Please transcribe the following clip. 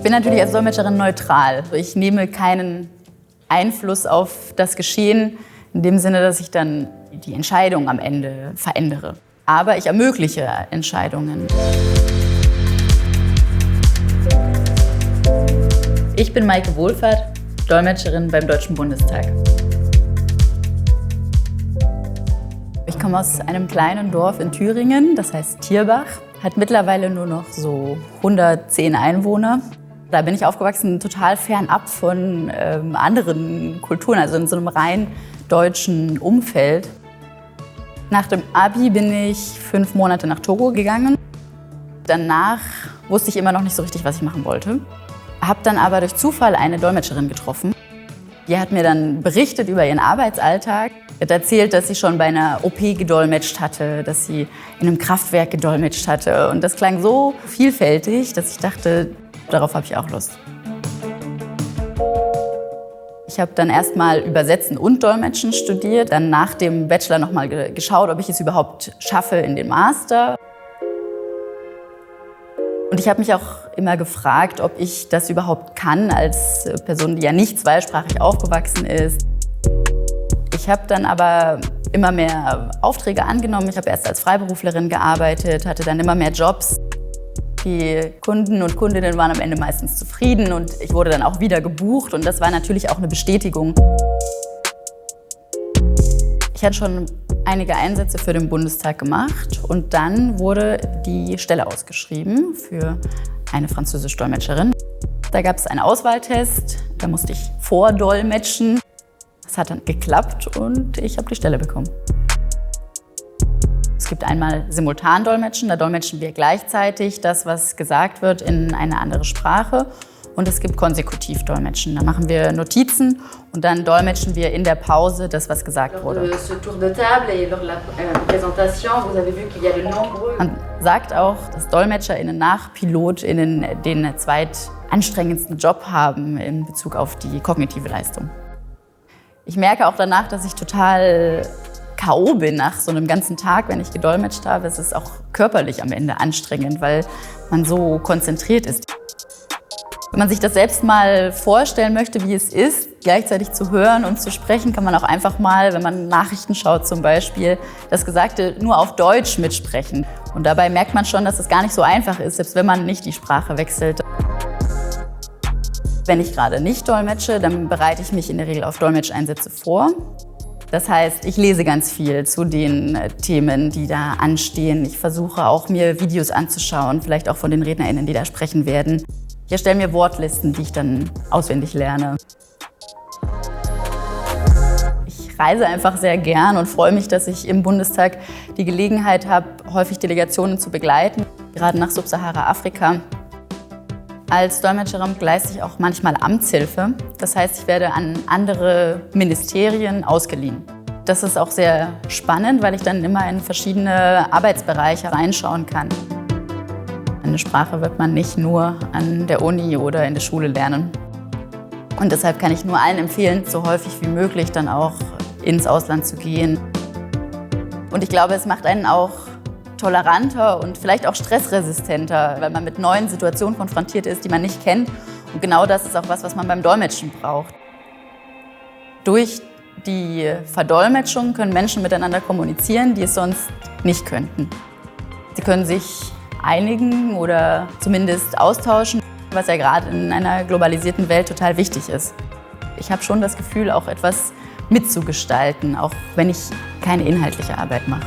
bin natürlich als Dolmetscherin neutral. Ich nehme keinen Einfluss auf das Geschehen, in dem Sinne, dass ich dann die Entscheidung am Ende verändere. Aber ich ermögliche Entscheidungen. Ich bin Maike Wohlfahrt, Dolmetscherin beim Deutschen Bundestag. Ich komme aus einem kleinen Dorf in Thüringen, das heißt Thierbach, hat mittlerweile nur noch so 110 Einwohner. Da bin ich aufgewachsen, total fernab von anderen Kulturen, also in so einem rein deutschen Umfeld. Nach dem Abi bin ich 5 Monate nach Togo gegangen. Danach wusste ich immer noch nicht so richtig, was ich machen wollte. Habe dann aber durch Zufall eine Dolmetscherin getroffen. Die hat mir dann berichtet über ihren Arbeitsalltag. Hat erzählt, dass sie schon bei einer OP gedolmetscht hatte, dass sie in einem Kraftwerk gedolmetscht hatte. Und das klang so vielfältig, dass ich dachte, darauf habe ich auch Lust. Ich habe dann erstmal Übersetzen und Dolmetschen studiert, dann nach dem Bachelor nochmal geschaut, ob ich es überhaupt schaffe in den Master. Und ich habe mich auch immer gefragt, ob ich das überhaupt kann als Person, die ja nicht zweisprachig aufgewachsen ist. Ich habe dann aber immer mehr Aufträge angenommen. Ich habe erst als Freiberuflerin gearbeitet, hatte dann immer mehr Jobs. Die Kunden und Kundinnen waren am Ende meistens zufrieden und ich wurde dann auch wieder gebucht und das war natürlich auch eine Bestätigung. Ich hatte schon einige Einsätze für den Bundestag gemacht und dann wurde die Stelle ausgeschrieben für eine französische Dolmetscherin. Da gab es einen Auswahltest, da musste ich vordolmetschen. Das hat dann geklappt und ich habe die Stelle bekommen. Es gibt einmal Simultandolmetschen, da dolmetschen wir gleichzeitig das, was gesagt wird, in eine andere Sprache. Und es gibt Konsekutivdolmetschen, da machen wir Notizen und dann dolmetschen wir in der Pause das, was gesagt wurde. Man sagt auch, dass DolmetscherInnen nach PilotInnen den zweitanstrengendsten Job haben in Bezug auf die kognitive Leistung. Ich merke auch danach, dass ich total K.O. bin nach so einem ganzen Tag, wenn ich gedolmetscht habe. Es ist auch körperlich am Ende anstrengend, weil man so konzentriert ist. Wenn man sich das selbst mal vorstellen möchte, wie es ist, gleichzeitig zu hören und zu sprechen, kann man auch einfach mal, wenn man Nachrichten schaut zum Beispiel, das Gesagte nur auf Deutsch mitsprechen. Und dabei merkt man schon, dass es gar nicht so einfach ist, selbst wenn man nicht die Sprache wechselt. Wenn ich gerade nicht dolmetsche, dann bereite ich mich in der Regel auf Dolmetscheinsätze vor. Das heißt, ich lese ganz viel zu den Themen, die da anstehen. Ich versuche auch, mir Videos anzuschauen, vielleicht auch von den RednerInnen, die da sprechen werden. Ich erstelle mir Wortlisten, die ich dann auswendig lerne. Ich reise einfach sehr gern und freue mich, dass ich im Bundestag die Gelegenheit habe, häufig Delegationen zu begleiten, gerade nach Subsahara-Afrika. Als Dolmetscherin leiste ich auch manchmal Amtshilfe. Das heißt, ich werde an andere Ministerien ausgeliehen. Das ist auch sehr spannend, weil ich dann immer in verschiedene Arbeitsbereiche reinschauen kann. Eine Sprache wird man nicht nur an der Uni oder in der Schule lernen. Und deshalb kann ich nur allen empfehlen, so häufig wie möglich dann auch ins Ausland zu gehen. Und ich glaube, es macht einen auch toleranter und vielleicht auch stressresistenter, weil man mit neuen Situationen konfrontiert ist, die man nicht kennt. Und genau das ist auch was man beim Dolmetschen braucht. Durch die Verdolmetschung können Menschen miteinander kommunizieren, die es sonst nicht könnten. Sie können sich einigen oder zumindest austauschen, was ja gerade in einer globalisierten Welt total wichtig ist. Ich habe schon das Gefühl, auch etwas mitzugestalten, auch wenn ich keine inhaltliche Arbeit mache.